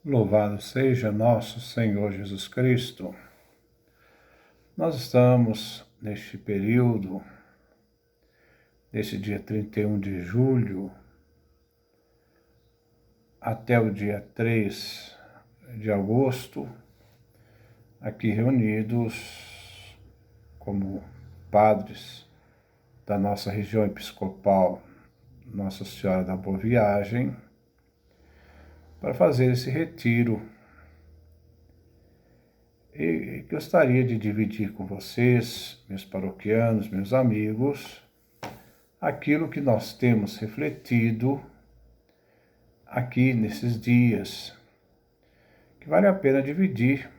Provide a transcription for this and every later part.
Louvado seja nosso Senhor Jesus Cristo. Nós estamos neste período, desse dia 31 de julho até o dia 3 de agosto, aqui reunidos como padres da nossa região episcopal Nossa Senhora da Boa Viagem, para fazer esse retiro. E gostaria de dividir com vocês, meus paroquianos, meus amigos, aquilo que nós temos refletido aqui nesses dias, que vale a pena dividir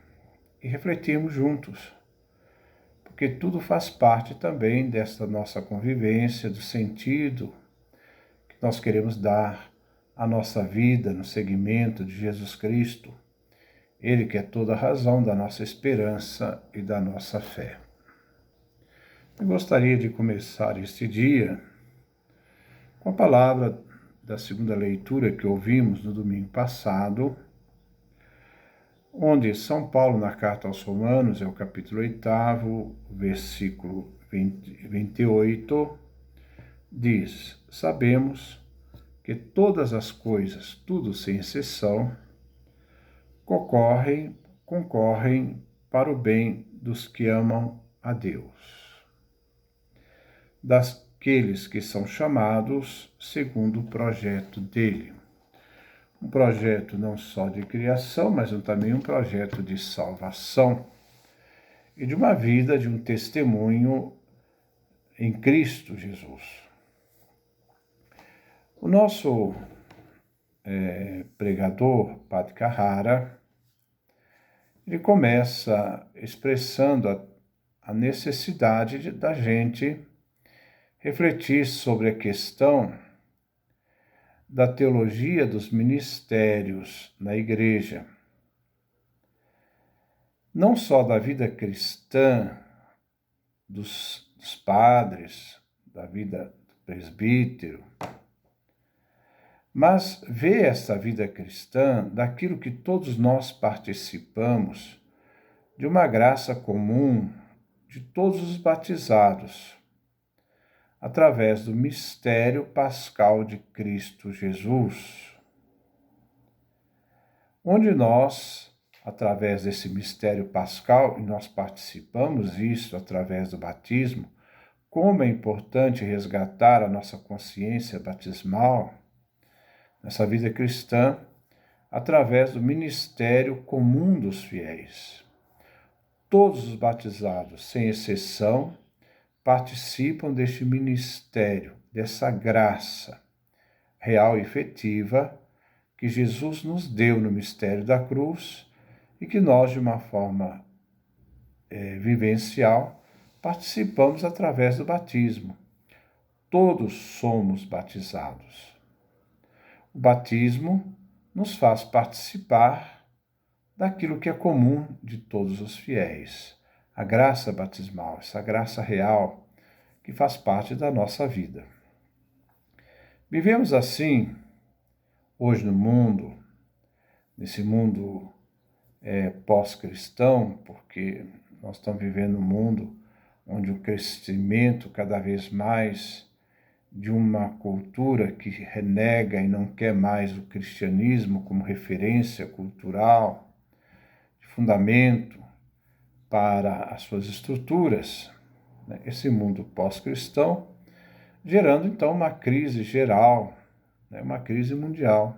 e refletirmos juntos, porque tudo faz parte também desta nossa convivência, do sentido que nós queremos dar à nossa vida no seguimento de Jesus Cristo, Ele que é toda a razão da nossa esperança e da nossa fé. Eu gostaria de começar este dia com a palavra da segunda leitura que ouvimos no domingo passado, onde São Paulo, na carta aos Romanos, é o capítulo 8, versículo 28, diz: Sabemos que todas as coisas, tudo sem exceção, concorrem para o bem dos que amam a Deus, daqueles que são chamados segundo o projeto dele. Um projeto não só de criação, mas também um projeto de salvação e de uma vida, de um testemunho em Cristo Jesus. O nosso pregador, Padre Carrara, ele começa expressando a necessidade da gente refletir sobre a questão da teologia dos ministérios na Igreja. Não só da vida cristã, dos padres, da vida do presbítero, mas ver essa vida cristã daquilo que todos nós participamos, de uma graça comum de todos os batizados, através do mistério pascal de Cristo Jesus, onde nós, através desse mistério pascal, e nós participamos disso através do batismo, como é importante resgatar a nossa consciência batismal, nessa vida cristã, através do ministério comum dos fiéis. Todos os batizados, sem exceção, participam deste ministério, dessa graça real e efetiva que Jesus nos deu no mistério da cruz e que nós, de uma forma vivencial, participamos através do batismo. Todos somos batizados. O batismo nos faz participar daquilo que é comum de todos os fiéis, a graça batismal, essa graça real que faz parte da nossa vida. Vivemos assim, hoje no mundo, nesse mundo pós-cristão, porque nós estamos vivendo um mundo onde o crescimento cada vez mais de uma cultura que renega e não quer mais o cristianismo como referência cultural, de fundamento para as suas estruturas, né? Esse mundo pós-cristão, gerando então uma crise geral, né? Uma crise mundial.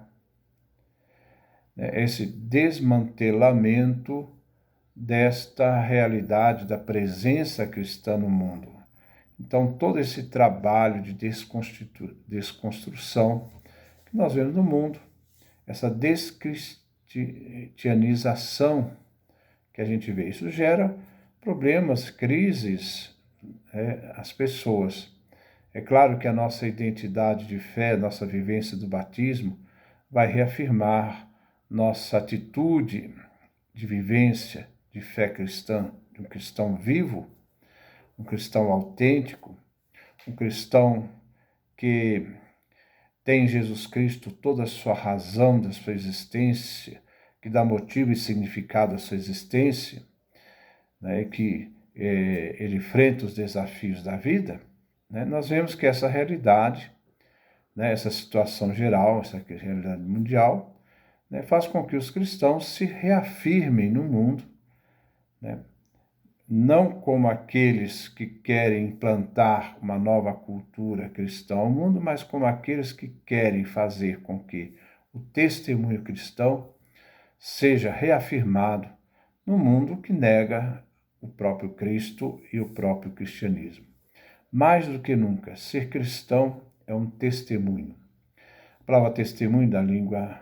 Esse desmantelamento desta realidade da presença cristã no mundo. Então, todo esse trabalho de desconstrução que nós vemos no mundo, essa descristianização que a gente vê, isso gera problemas, crises, às pessoas. É claro que a nossa identidade de fé, nossa vivência do batismo, vai reafirmar nossa atitude de vivência de fé cristã, de um cristão vivo, um cristão autêntico, um cristão que tem em Jesus Cristo toda a sua razão da sua existência, que que dá motivo e significado à sua existência, né, que ele enfrenta os desafios da vida, né, nós vemos que essa realidade, né, essa situação geral, essa realidade mundial, né, faz com que os cristãos se reafirmem no mundo, né, não como aqueles que querem implantar uma nova cultura cristã ao mundo, mas como aqueles que querem fazer com que o testemunho cristão seja reafirmado no mundo que nega o próprio Cristo e o próprio cristianismo. Mais do que nunca, ser cristão é um testemunho. A palavra testemunho da língua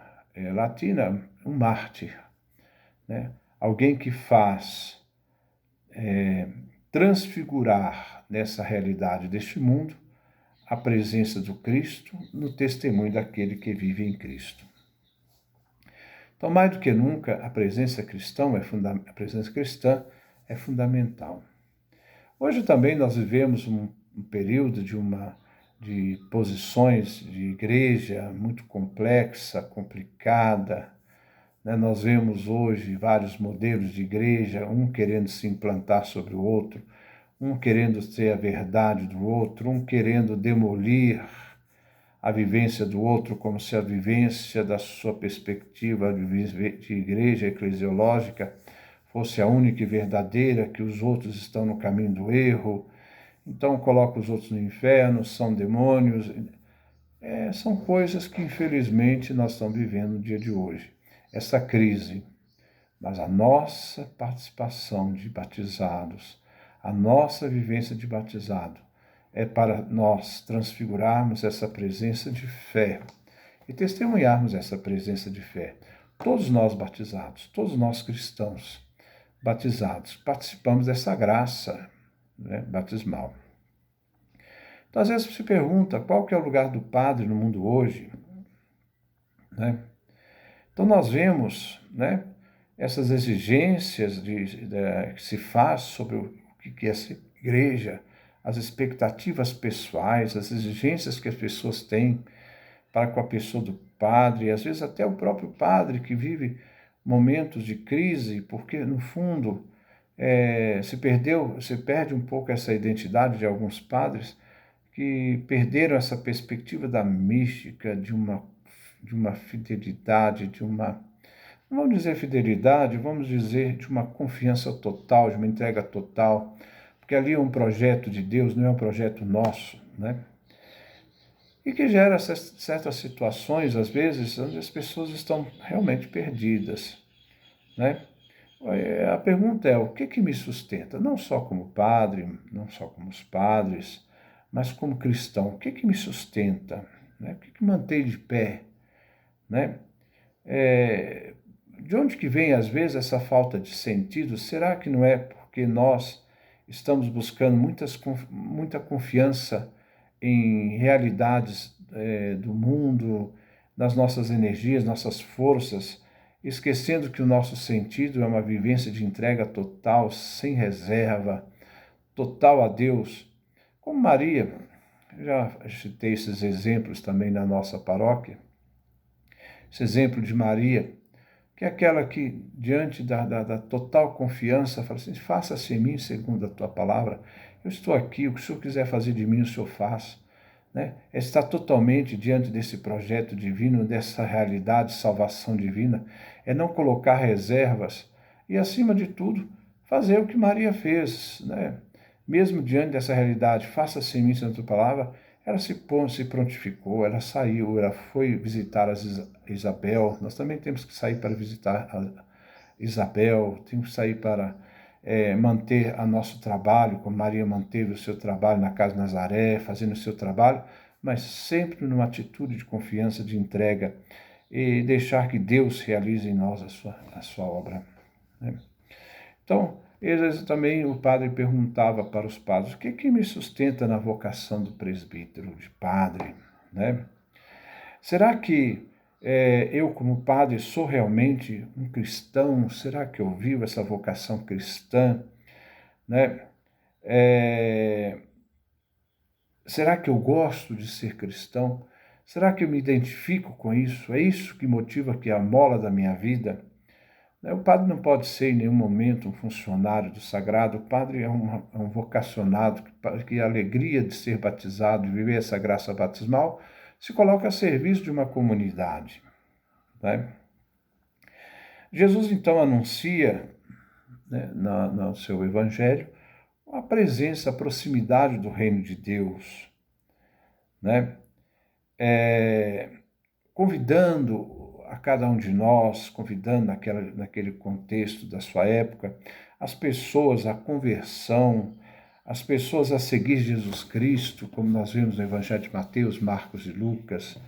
latina, um mártir, né? Alguém que faz transfigurar nessa realidade deste mundo a presença do Cristo no testemunho daquele que vive em Cristo. Então, mais do que nunca, a presença cristã é fundamental. Hoje também nós vivemos um período de posições de igreja muito complexa, complicada, né? Nós vemos hoje vários modelos de igreja, um querendo se implantar sobre o outro, um querendo ter a verdade do outro, um querendo demolir a vivência do outro como se a vivência da sua perspectiva de igreja eclesiológica fosse a única e verdadeira, que os outros estão no caminho do erro, então coloca os outros no inferno, são demônios. São coisas que infelizmente nós estamos vivendo no dia de hoje, essa crise. Mas a nossa participação de batizados, a nossa vivência de batizado, é para nós transfigurarmos essa presença de fé e testemunharmos essa presença de fé. Todos nós batizados, todos nós cristãos batizados, participamos dessa graça, né, batismal. Então, às vezes se pergunta qual que é o lugar do padre no mundo hoje, né? Então, nós vemos, né, essas exigências que se faz sobre o que é essa igreja, as expectativas pessoais, as exigências que as pessoas têm para com a pessoa do padre, e às vezes até o próprio padre que vive momentos de crise, porque no fundo se perde um pouco essa identidade de alguns padres que perderam essa perspectiva da mística, de uma fidelidade, não vamos dizer fidelidade, vamos dizer de uma confiança total, de uma entrega total, porque ali é um projeto de Deus, não é um projeto nosso, né? E que gera certas situações, às vezes, onde as pessoas estão realmente perdidas, né? A pergunta é, o que me sustenta? Não só como padre, não só como os padres, mas como cristão, o que me sustenta? Né? O que mantém de pé? Né? De onde que vem, às vezes, essa falta de sentido? Será que não é porque nós estamos buscando muita confiança em realidades do mundo, nas nossas energias, nossas forças, esquecendo que o nosso sentido é uma vivência de entrega total, sem reserva, total a Deus? Como Maria, já citei esses exemplos também na nossa paróquia, esse exemplo de Maria, que é aquela que, diante da total confiança, fala assim, faça-se em mim segundo a tua palavra, eu estou aqui, o que o Senhor quiser fazer de mim, o Senhor faz. Né? Está totalmente diante desse projeto divino, dessa realidade de salvação divina, é não colocar reservas e, acima de tudo, fazer o que Maria fez, né? Mesmo diante dessa realidade, faça-se em mim segundo a tua palavra, ela se prontificou, ela saiu, ela foi visitar Isabel. Nós também temos que sair para visitar a Isabel, temos que sair para manter o nosso trabalho, como Maria manteve o seu trabalho na casa de Nazaré, fazendo o seu trabalho, mas sempre numa atitude de confiança, de entrega, e deixar que Deus realize em nós a sua obra. Né? Então, às vezes também o padre perguntava para os padres, o que me sustenta na vocação do presbítero, de padre? Né? Será que eu, como padre, sou realmente um cristão? Será que eu vivo essa vocação cristã? Né? Será que eu gosto de ser cristão? Será que eu me identifico com isso? É isso que motiva, que é a mola da minha vida? O padre não pode ser em nenhum momento um funcionário do sagrado. O padre é um vocacionado que a alegria de ser batizado, de viver essa graça batismal, se coloca a serviço de uma comunidade. Né? Jesus então anuncia, né, no seu evangelho, a presença, a proximidade do reino de Deus, né? Convidando a cada um de nós, convidando naquele contexto da sua época, as pessoas à conversão, as pessoas a seguir Jesus Cristo, como nós vimos no Evangelho de Mateus, Marcos e Lucas,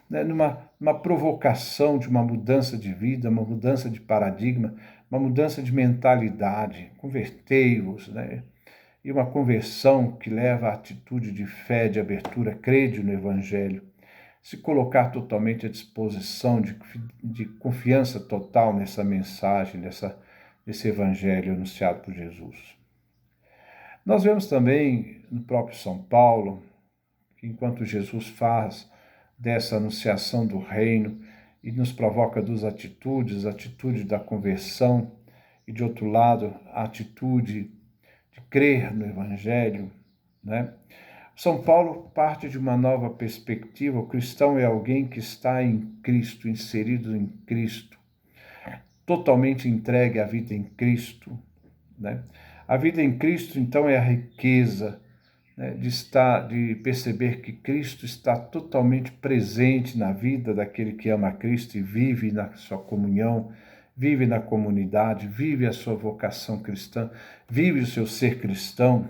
né, numa provocação de uma mudança de vida, uma mudança de paradigma, uma mudança de mentalidade. Convertei-vos, né? E uma conversão que leva à atitude de fé, de abertura, crede no Evangelho, se colocar totalmente à disposição, de confiança total nessa mensagem, nesse Evangelho anunciado por Jesus. Nós vemos também no próprio São Paulo, que enquanto Jesus faz dessa anunciação do reino e nos provoca duas atitudes, a atitude da conversão e, de outro lado, a atitude de crer no Evangelho, né? São Paulo parte de uma nova perspectiva. O cristão é alguém que está em Cristo, inserido em Cristo, totalmente entregue à vida em Cristo, né? A vida em Cristo, então, é a riqueza, né, de perceber que Cristo está totalmente presente na vida daquele que ama a Cristo e vive na sua comunhão, vive na comunidade, vive a sua vocação cristã, vive o seu ser cristão,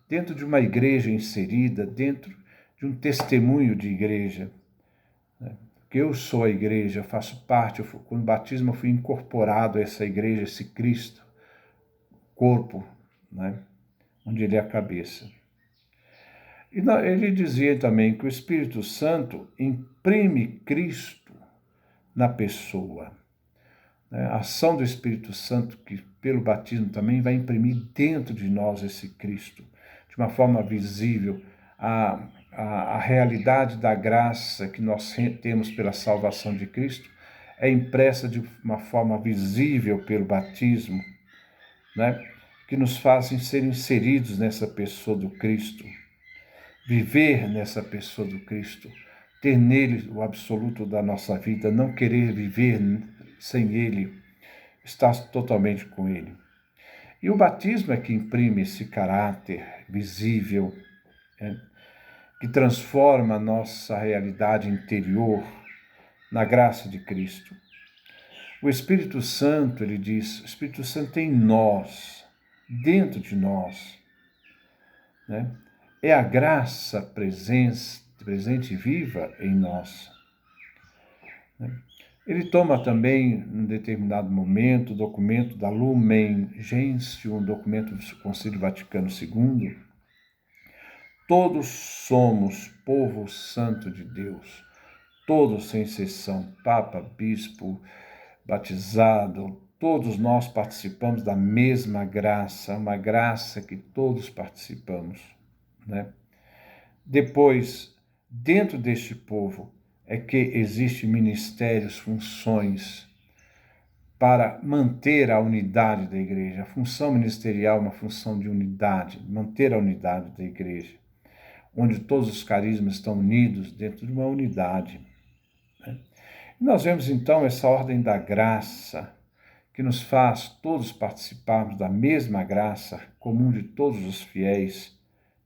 dentro de uma igreja inserida, dentro de um testemunho de igreja. Porque eu sou a igreja, eu faço parte, com o batismo eu fui incorporado a essa igreja, esse Cristo, corpo, né, onde ele é a cabeça. E ele dizia também que o Espírito Santo imprime Cristo na pessoa. A ação do Espírito Santo, que pelo batismo também vai imprimir dentro de nós esse Cristo, de uma forma visível, a realidade da graça que nós temos pela salvação de Cristo é impressa de uma forma visível pelo batismo, né? Que nos fazem ser inseridos nessa pessoa do Cristo, viver nessa pessoa do Cristo, ter nele o absoluto da nossa vida, não querer viver sem ele, estar totalmente com ele. E o batismo é que imprime esse caráter visível, que transforma a nossa realidade interior na graça de Cristo. O Espírito Santo, ele diz, o Espírito Santo em nós, dentro de nós, né? É a graça presente e viva em nós. Ele toma também, em determinado momento, o documento da Lumen Gentium, um documento do Concílio Vaticano II. Todos somos povo santo de Deus, todos sem exceção, Papa, Bispo, batizado, todos nós participamos da mesma graça, uma graça que todos participamos, né? Depois, dentro deste povo, é que existem ministérios, funções para manter a unidade da igreja. A função ministerial é uma função de unidade, manter a unidade da igreja, onde todos os carismas estão unidos dentro de uma unidade. E nós vemos então essa ordem da graça, que nos faz todos participarmos da mesma graça comum de todos os fiéis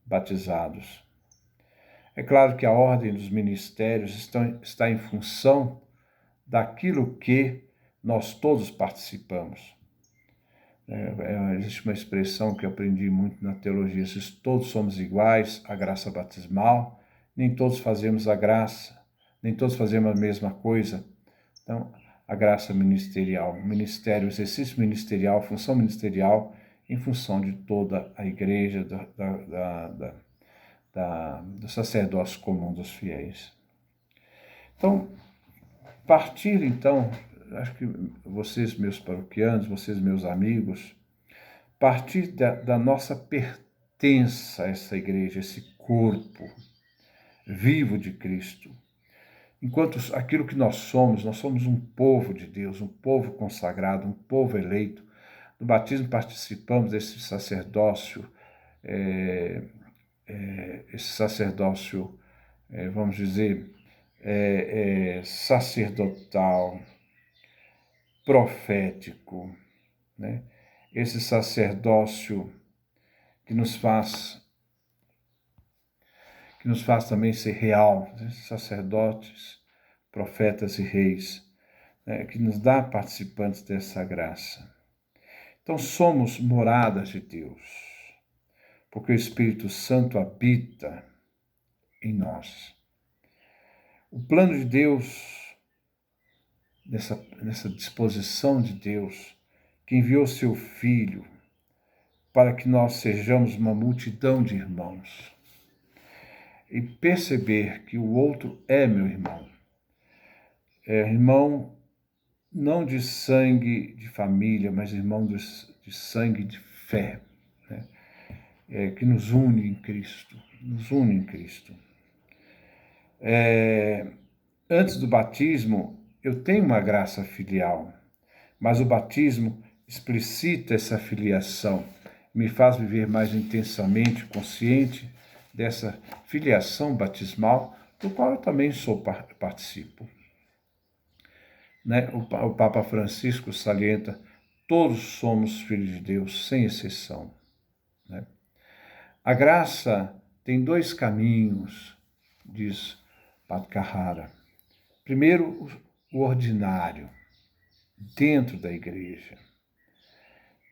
batizados. É claro que a ordem dos ministérios está em função daquilo que nós todos participamos. Existe uma expressão que eu aprendi muito na teologia: se todos somos iguais à graça batismal, nem todos fazemos a graça, nem todos fazemos a mesma coisa. Então, a graça ministerial, o ministério, o exercício ministerial, a função ministerial, em função de toda a igreja, do sacerdócio comum dos fiéis. Então, acho que vocês, meus paroquianos, vocês, meus amigos, partir da nossa pertença a essa igreja, esse corpo vivo de Cristo, enquanto aquilo que nós somos um povo de Deus, um povo consagrado, um povo eleito. No batismo participamos desse sacerdócio, vamos dizer, sacerdotal, profético, né? Esse sacerdócio que nos faz também ser real, né? Sacerdotes, profetas e reis, né? Que nos dá participantes dessa graça. Então somos moradas de Deus, porque o Espírito Santo habita em nós. O plano de Deus, nessa disposição de Deus, que enviou seu Filho para que nós sejamos uma multidão de irmãos e perceber que o outro é meu irmão. É irmão não de sangue de família, mas irmão de sangue de fé, né? Que nos une em Cristo, Antes do batismo, eu tenho uma graça filial, mas o batismo explicita essa filiação, me faz viver mais intensamente, consciente dessa filiação batismal, do qual eu também participo. Né? O Papa Francisco salienta: todos somos filhos de Deus, sem exceção. Né? A graça tem dois caminhos, diz Padre Carrara. Primeiro, o ordinário, dentro da igreja,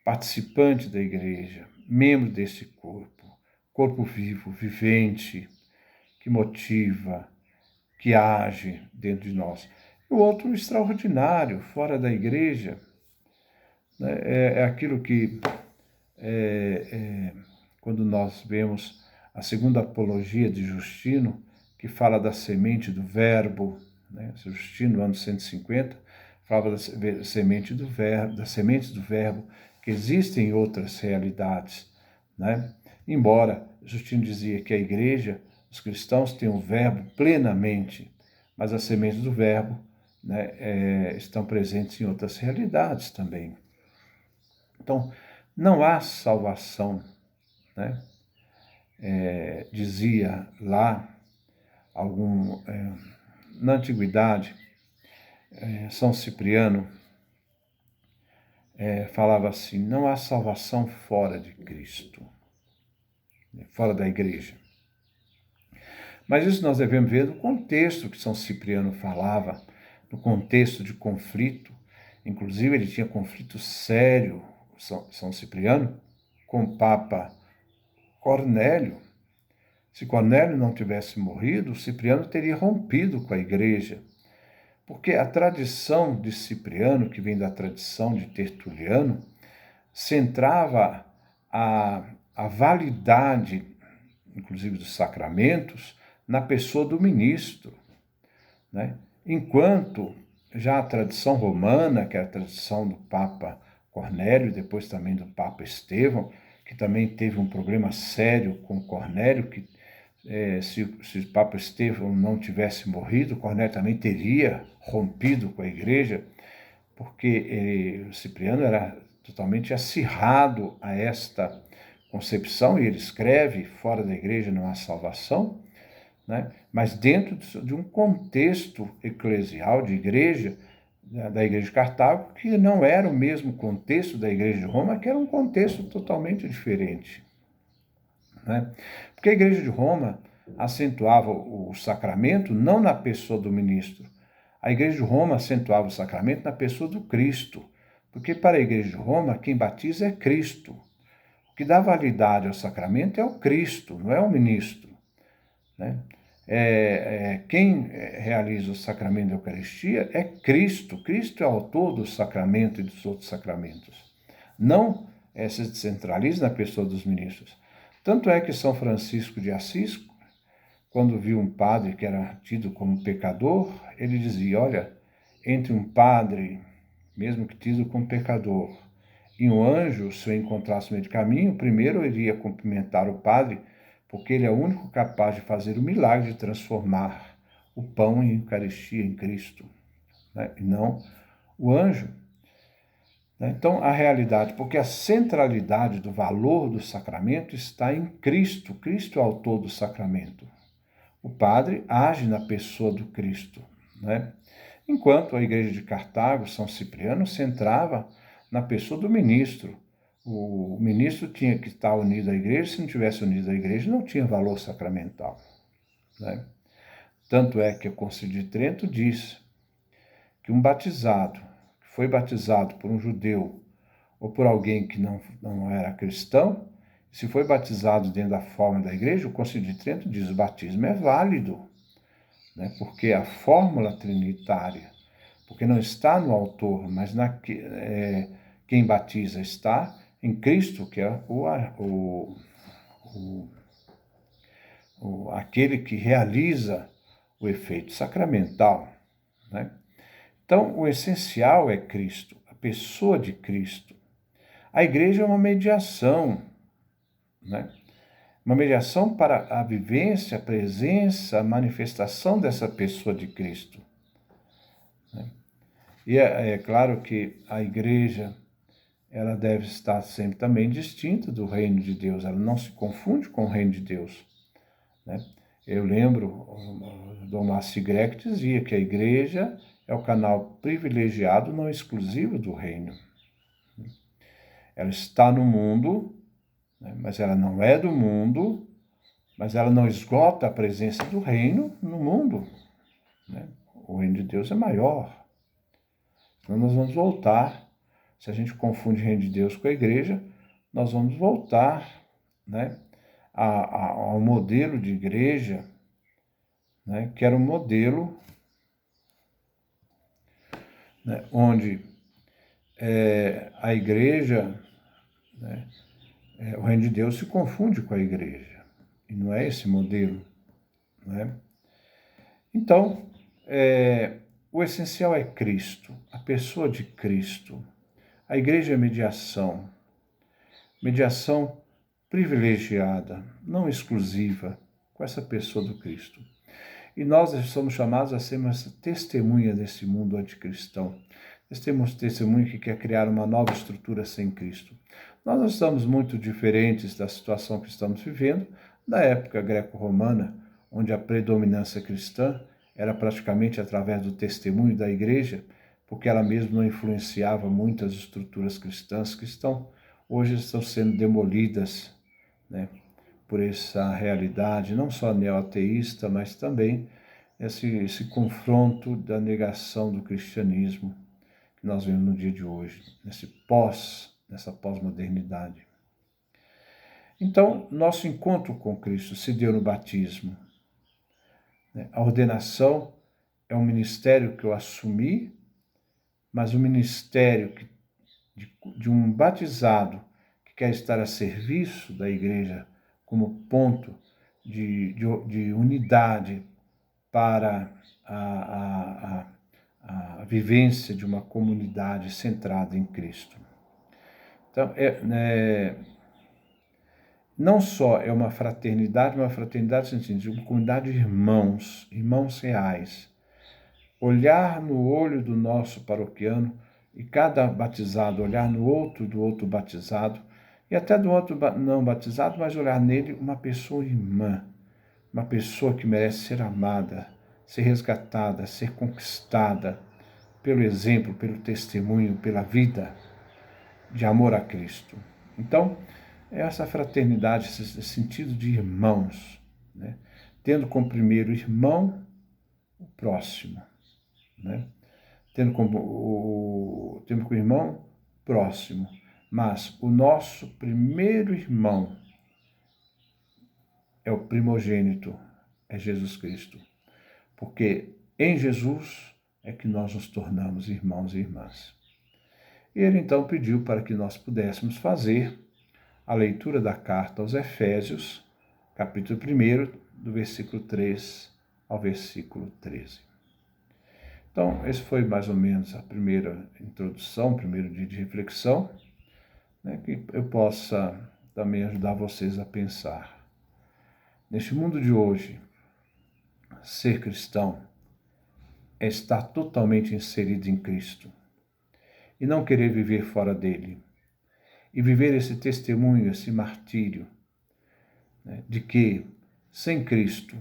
participante da igreja, membro desse corpo vivo, vivente, que motiva, que age dentro de nós. E o outro, o extraordinário, fora da igreja, né? É aquilo que, quando nós vemos a segunda apologia de Justino, que fala da semente do verbo, né? Justino, no ano 150, falava da semente do verbo, das sementes do verbo, que existem em outras realidades, né? Embora Justino dizia que a igreja, os cristãos têm o verbo plenamente, mas as sementes do verbo, né, estão presentes em outras realidades também. Então, não há salvação, né? Dizia lá, na antiguidade, São Cipriano falava assim: não há salvação fora de Cristo, fora da igreja. Mas isso nós devemos ver no contexto que São Cipriano falava, no contexto de conflito. Inclusive, ele tinha conflito sério, São Cipriano, com o Papa Cornélio. Se Cornélio não tivesse morrido, Cipriano teria rompido com a igreja. Porque a tradição de Cipriano, que vem da tradição de Tertuliano, centrava a validade, inclusive dos sacramentos, na pessoa do ministro, né? Enquanto já a tradição romana, que é a tradição do Papa Cornélio, depois também do Papa Estevão, que também teve um problema sério com Cornélio, que se o Papa Estevão não tivesse morrido, Cornélio também teria rompido com a igreja, porque Cipriano era totalmente acirrado a esta concepção, e ele escreve: fora da igreja não há salvação, né? Mas dentro de um contexto eclesial de igreja, da igreja de Cartago, que não era o mesmo contexto da igreja de Roma, que era um contexto totalmente diferente, né? Porque a igreja de Roma acentuava o sacramento não na pessoa do ministro. A igreja de Roma acentuava o sacramento na pessoa do Cristo, porque para a igreja de Roma quem batiza é Cristo. O que dá validade ao sacramento é o Cristo, não é o ministro, né? Quem realiza o sacramento da Eucaristia é Cristo. Cristo é o autor do sacramento e dos outros sacramentos. Não se descentraliza na pessoa dos ministros. Tanto é que São Francisco de Assis, quando viu um padre que era tido como pecador, ele dizia: olha, entre um padre, mesmo que tido como pecador, e um anjo, se eu encontrasse no meio de caminho, primeiro eu iria cumprimentar o padre, porque ele é o único capaz de fazer o milagre de transformar o pão em Eucaristia em Cristo, né? E não o anjo. Então, a realidade, porque a centralidade do valor do sacramento está em Cristo. Cristo é o autor do sacramento. O padre age na pessoa do Cristo, né? Enquanto a igreja de Cartago, São Cipriano, centrava na pessoa do ministro. O ministro tinha que estar unido à igreja, se não tivesse unido à igreja, não tinha valor sacramental, né? Tanto é que o Concílio de Trento diz que um batizado, que foi batizado por um judeu ou por alguém que não era cristão, se foi batizado dentro da forma da igreja, o Concílio de Trento diz que o batismo é válido, né? Porque a fórmula trinitária, porque não está no autor, mas quem batiza está em Cristo, que é aquele que realiza o efeito sacramental, né? Então, o essencial é Cristo, a pessoa de Cristo. A igreja é uma mediação, né? Uma mediação para a vivência, a presença, a manifestação dessa pessoa de Cristo, né? E é claro que a igreja, ela deve estar sempre também distinta do reino de Deus, ela não se confunde com o reino de Deus, né? Eu lembro, o Dom Márcio Grec dizia que a igreja é o canal privilegiado, não exclusivo do reino. Ela está no mundo, né, mas ela não é do mundo, mas ela não esgota a presença do reino no mundo, né? O reino de Deus é maior. Então nós vamos voltar, se a gente confunde o reino de Deus com a igreja, nós vamos voltar, né, ao modelo de igreja, né, que era um modelo, né, onde a igreja, né, o reino de Deus se confunde com a igreja, e não é esse modelo, né? Então, o essencial é Cristo, a pessoa de Cristo. A igreja é mediação privilegiada, não exclusiva, com essa pessoa do Cristo. E nós somos chamados a sermos testemunha desse mundo anticristão. Temos testemunho que quer criar uma nova estrutura sem Cristo. Nós não estamos muito diferentes da situação que estamos vivendo da época greco-romana, onde a predominância cristã era praticamente através do testemunho da igreja, porque ela mesma não influenciava muitas estruturas cristãs que hoje estão sendo demolidas, né, por essa realidade, não só neoateísta, mas também esse confronto da negação do cristianismo que nós vemos no dia de hoje, nessa pós-modernidade. Então, nosso encontro com Cristo se deu no batismo. A ordenação é um ministério que eu assumi, mas o ministério de um batizado que quer estar a serviço da igreja como ponto de unidade para a vivência de uma comunidade centrada em Cristo. Então, não só é uma fraternidade no sentido de uma comunidade de irmãos reais. Olhar no olho do nosso paroquiano e cada batizado olhar no outro do outro batizado, e até do outro não batizado, mas olhar nele uma pessoa irmã, uma pessoa que merece ser amada, ser resgatada, ser conquistada pelo exemplo, pelo testemunho, pela vida de amor a Cristo. Então, essa fraternidade, esse sentido de irmãos, né? Tendo como primeiro irmão o próximo, né? Tendo como irmão próximo, mas o nosso primeiro irmão é o primogênito, é Jesus Cristo, porque em Jesus é que nós nos tornamos irmãos e irmãs. E ele então pediu para que nós pudéssemos fazer a leitura da carta aos Efésios, capítulo 1, do versículo 3 ao versículo 13. Então, esse foi mais ou menos a primeira introdução, o primeiro dia de reflexão, né, que eu possa também ajudar vocês a pensar. Neste mundo de hoje, Ser cristão é estar totalmente inserido em Cristo e não querer viver fora dele. E viver esse testemunho, esse martírio, né, de que sem Cristo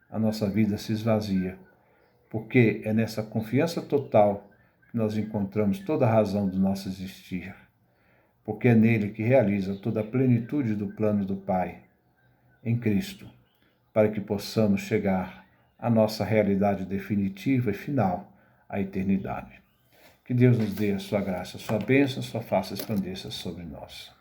a nossa vida se esvazia, porque é nessa confiança total que nós encontramos toda a razão do nosso existir, porque é nele que realiza toda a plenitude do plano do Pai, em Cristo, para que possamos chegar à nossa realidade definitiva e final, a eternidade. Que Deus nos dê a sua graça, a sua bênção, a sua face expandir-se sobre nós.